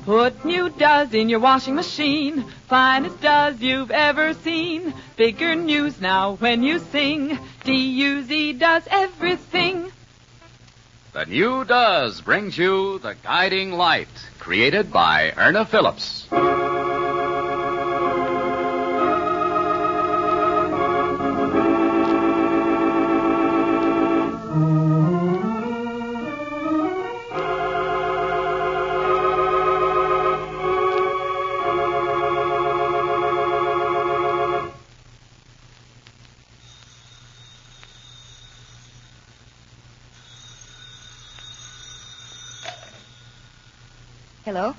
Put new Does in your washing machine. Finest Does you've ever seen. Bigger news now when you sing. D-U-Z does everything. The new Does brings you The Guiding Light, created by Erna Phillips. Hello?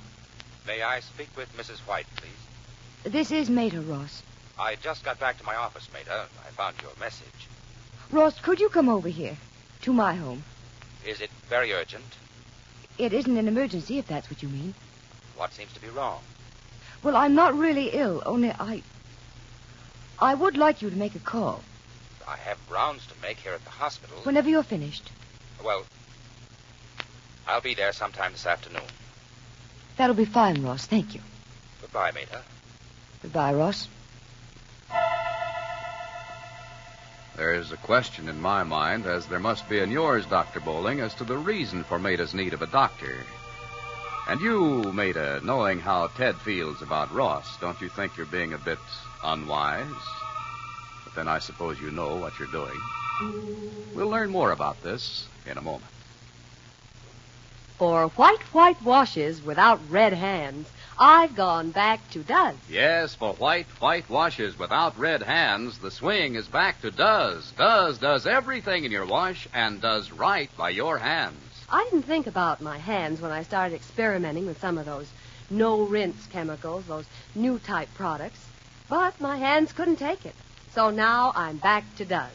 May I speak with Mrs. White, please? This is Mater, Ross. I just got back to my office, Mater. I found your message. Ross, could you come over here? To my home. Is it very urgent? It isn't an emergency, if that's what you mean. What seems to be wrong? Well, I'm not really ill, only I would like you to make a call. I have rounds to make here at the hospital. Whenever you're finished. Well, I'll be there sometime this afternoon. That'll be fine, Ross. Thank you. Goodbye, Mater. Goodbye, Ross. There's a question in my mind, as there must be in yours, Dr. Bowling, as to the reason for Maida's need of a doctor. And you, Maida, knowing how Ted feels about Ross, don't you think you're being a bit unwise? But then I suppose you know what you're doing. We'll learn more about this in a moment. For white washes without red hands, I've gone back to Does. Yes, for white washes without red hands, the swing is back to Does. Does does everything in your wash and does right by your hands. I didn't think about my hands when I started experimenting with some of those no-rinse chemicals, those new type products. But my hands couldn't take it. So now I'm back to Does.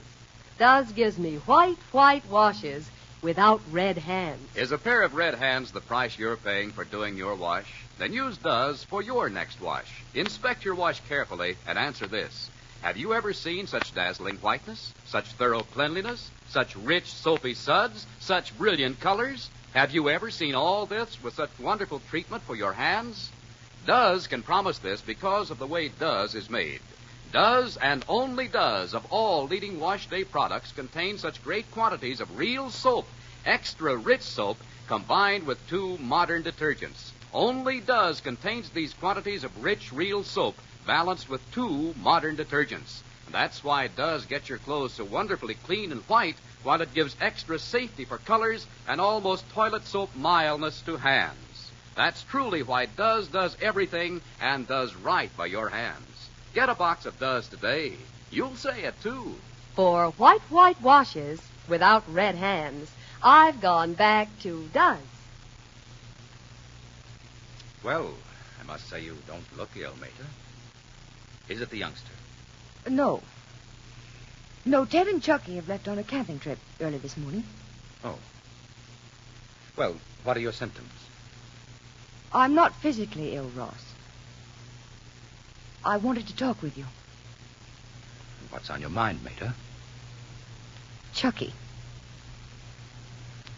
Does gives me white washes without red hands. Is a pair of red hands the price you're paying for doing your wash? Then use Does for your next wash. Inspect your wash carefully and answer this. Have you ever seen such dazzling whiteness, such thorough cleanliness, such rich soapy suds, such brilliant colors? Have you ever seen all this with such wonderful treatment for your hands? Does can promise this because of the way Does is made. Does and only Does of all leading wash day products contain such great quantities of real soap, extra rich soap, combined with 2 modern detergents. Only Does contains these quantities of rich, real soap balanced with 2 modern detergents. That's why Does gets your clothes so wonderfully clean and white, while it gives extra safety for colors and almost toilet soap mildness to hands. That's truly why Does does everything and does right by your hands. Get a box of Does today. You'll say it, too. For white washes without red hands, I've gone back to Does. Well, I must say you don't look ill, Mater. Is it the youngster? No. No, Ted and Chucky have left on a camping trip early this morning. Oh. Well, what are your symptoms? I'm not physically ill, Ross. I wanted to talk with you. What's on your mind, Mater? Chucky.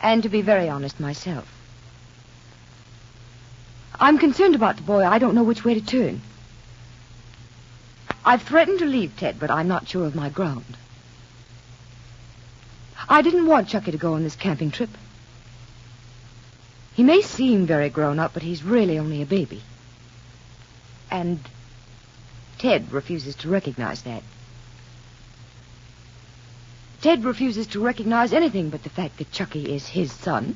And to be very honest myself, I'm concerned about the boy. I don't know which way to turn. I've threatened to leave Ted, but I'm not sure of my ground. I didn't want Chucky to go on this camping trip. He may seem very grown up, but he's really only a baby. And Ted refuses to recognize that. Ted refuses to recognize anything but the fact that Chucky is his son.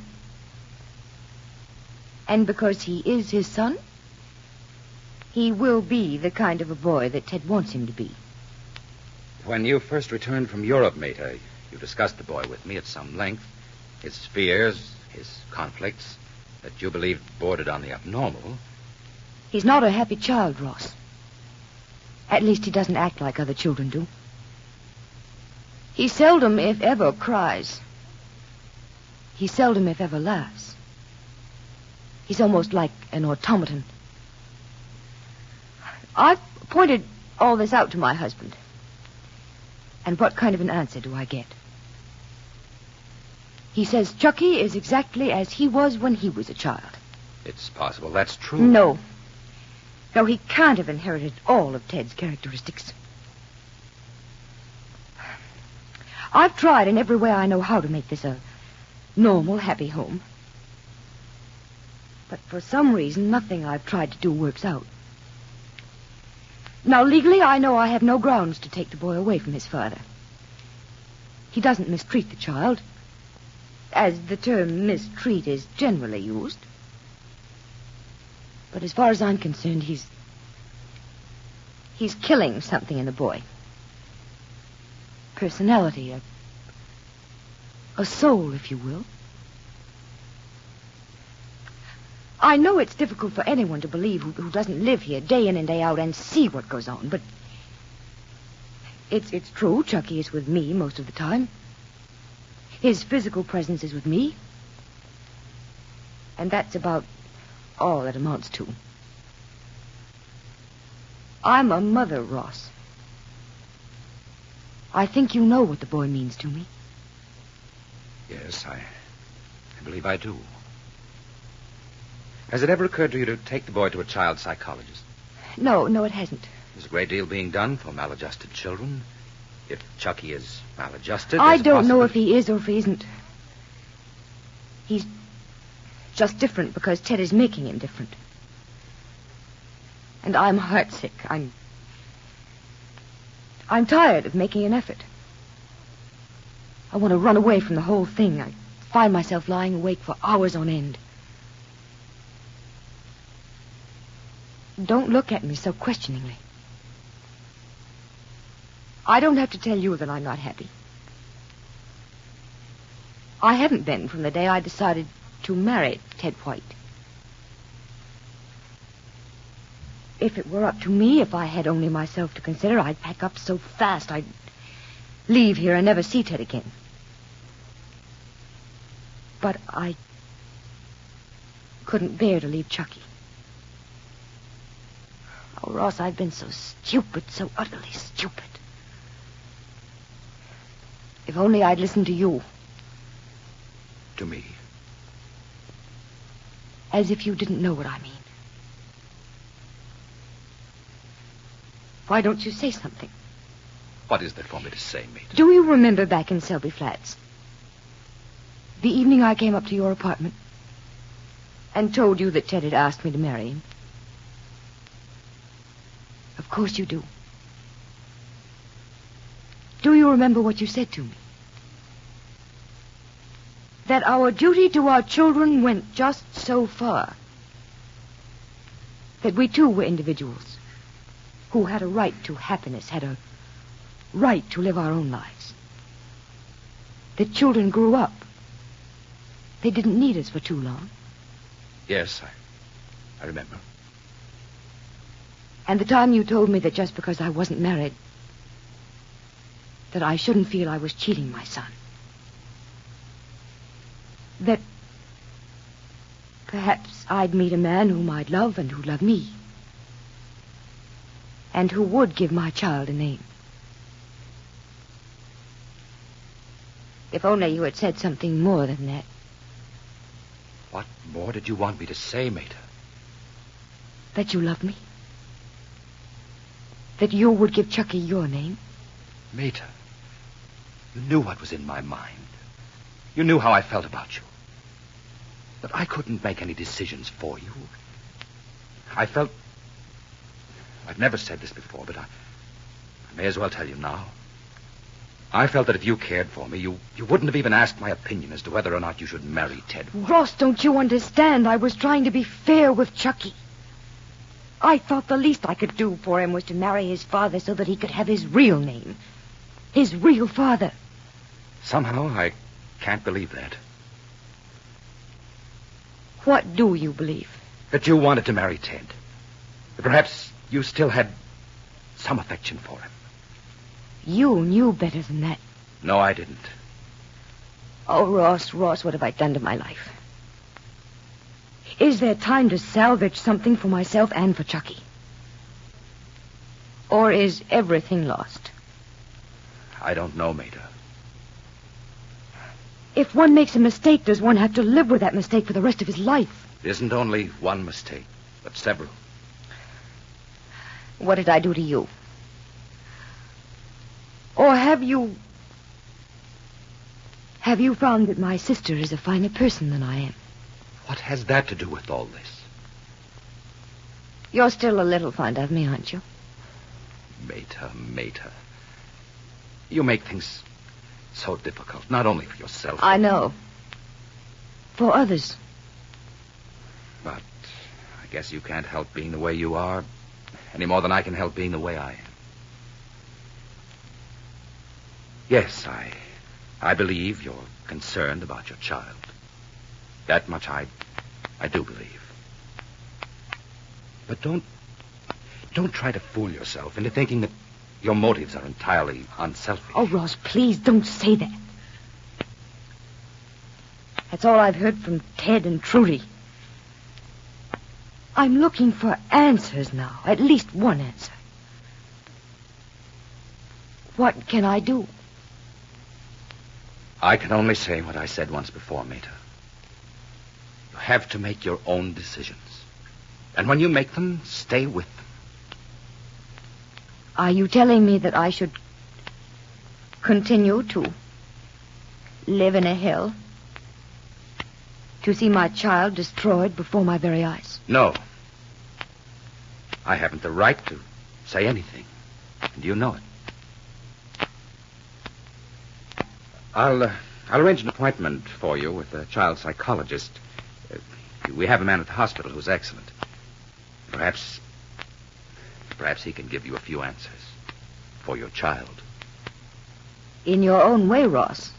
And because he is his son, he will be the kind of a boy that Ted wants him to be. When you first returned from Europe, Mater, you discussed the boy with me at some length. His fears, his conflicts, that you believed bordered on the abnormal. He's not a happy child, Ross. At least he doesn't act like other children do. He seldom, if ever, cries. He seldom, if ever, laughs. He's almost like an automaton. I've pointed all this out to my husband. And what kind of an answer do I get? He says Chucky is exactly as he was when he was a child. It's possible that's true. No. No, he can't have inherited all of Ted's characteristics. I've tried in every way I know how to make this a normal, happy home. But for some reason, nothing I've tried to do works out. Now, legally, I know I have no grounds to take the boy away from his father. He doesn't mistreat the child, as the term mistreat is generally used. But as far as I'm concerned, he's killing something in the boy. Personality, a soul, if you will. I know it's difficult for anyone to believe who doesn't live here day in and day out and see what goes on, but it's true. Chucky is with me most of the time. His physical presence is with me. And that's about all it amounts to. I'm a mother, Ross. I think you know what the boy means to me. Yes, I believe I do. Has it ever occurred to you to take the boy to a child psychologist? No, it hasn't. There's a great deal being done for maladjusted children. If Chucky is maladjusted... I don't know if he is or if he isn't. He's just different because Ted is making him different. And I'm heartsick. I'm tired of making an effort. I want to run away from the whole thing. I find myself lying awake for hours on end. Don't look at me so questioningly. I don't have to tell you that I'm not happy. I haven't been from the day I decided to marry Ted White. If it were up to me, if I had only myself to consider, I'd pack up so fast I'd leave here and never see Ted again. But I couldn't bear to leave Chucky. Oh, Ross, I've been so stupid, so utterly stupid. If only I'd listened to you. To me? As if you didn't know what I mean. Why don't you say something? What is there for me to say, mate? Do you remember back in Selby Flats? The evening I came up to your apartment and told you that Ted had asked me to marry him? Of course you do. Do you remember what you said to me? That our duty to our children went just so far. That we too were individuals who had a right to happiness, had a right to live our own lives. That children grew up. They didn't need us for too long. Yes, I remember. And the time you told me that just because I wasn't married, that I shouldn't feel I was cheating my son. That perhaps I'd meet a man whom I'd love and who'd love me. And who would give my child a name. If only you had said something more than that. What more did you want me to say, Mater? That you love me. That you would give Chucky your name. Mater, you knew what was in my mind. You knew how I felt about you. But I couldn't make any decisions for you. I felt... I've never said this before, but I may as well tell you now. I felt that if you cared for me, you wouldn't have even asked my opinion as to whether or not you should marry Ted. Ross, don't you understand? I was trying to be fair with Chucky. I thought the least I could do for him was to marry his father so that he could have his real name. His real father. Somehow, I can't believe that. What do you believe? That you wanted to marry Ted. That perhaps you still had some affection for him. You knew better than that. No, I didn't. Oh, Ross, what have I done to my life? Is there time to salvage something for myself and for Chucky? Or is everything lost? I don't know, Mater. If one makes a mistake, does one have to live with that mistake for the rest of his life? It isn't only one mistake, but several. What did I do to you? Or have you found that my sister is a finer person than I am? What has that to do with all this? You're still a little fond of me, aren't you? Mater. You make things so difficult, not only for yourself. I know. For others. But I guess you can't help being the way you are any more than I can help being the way I am. Yes, I believe you're concerned about your child. That much I do believe. But don't try to fool yourself into thinking that your motives are entirely unselfish. Oh, Ross, please don't say that. That's all I've heard from Ted and Trudy. I'm looking for answers now. At least one answer. What can I do? I can only say what I said once before, Mater. You have to make your own decisions. And when you make them, stay with them. Are you telling me that I should continue to live in a hell? To see my child destroyed before my very eyes? No. I haven't the right to say anything. And you know it. I'll arrange an appointment for you with a child psychologist. We have a man at the hospital who's excellent. Perhaps he can give you a few answers for your child. In your own way, Ross.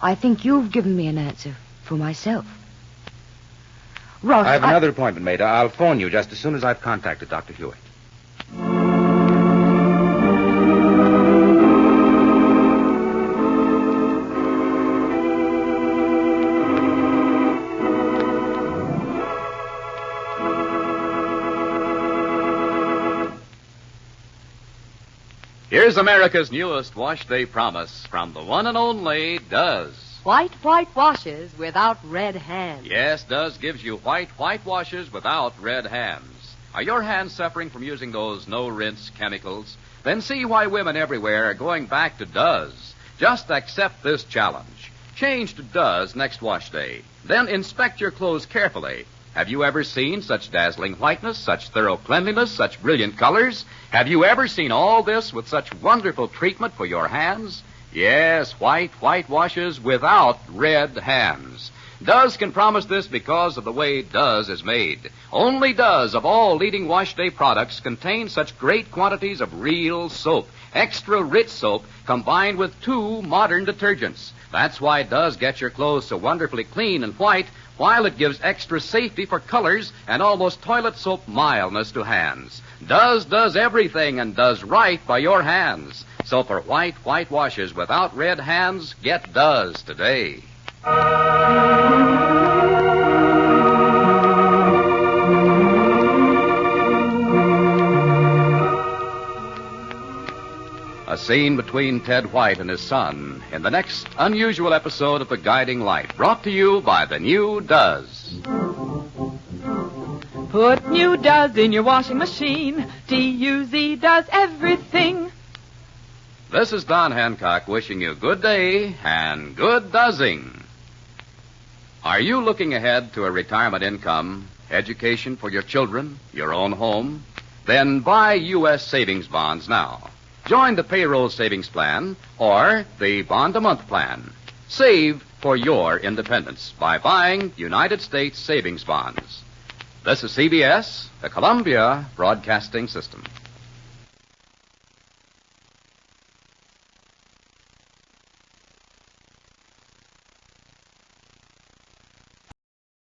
I think you've given me an answer for myself. Ross, I have another appointment, Mater. I'll phone you just as soon as I've contacted Dr. Hewitt. Here's America's newest wash day promise from the one and only Does. White washes without red hands. Yes, Does gives you white washes without red hands. Are your hands suffering from using those no-rinse chemicals? Then see why women everywhere are going back to Does. Just accept this challenge. Change to Does next wash day. Then inspect your clothes carefully. Have you ever seen such dazzling whiteness, such thorough cleanliness, such brilliant colors? Have you ever seen all this with such wonderful treatment for your hands? Yes, white washes without red hands. Does can promise this because of the way Does is made. Only Does of all leading wash day products contain such great quantities of real soap, extra rich soap, combined with 2 modern detergents. That's why Does gets your clothes so wonderfully clean and white, while it gives extra safety for colors and almost toilet soap mildness to hands. Does everything and does right by your hands. So for white washes without red hands, get Does today. A scene between Ted White and his son in the next unusual episode of The Guiding Light, brought to you by the new Does. Put new Does in your washing machine. D-U-Z does everything. This is Don Hancock wishing you good day and good Doesing. Are you looking ahead to a retirement income, education for your children, your own home? Then buy U.S. savings bonds now. Join the payroll savings plan or the bond-a-month plan. Save for your independence by buying United States savings bonds. This is CBS, the Columbia Broadcasting System.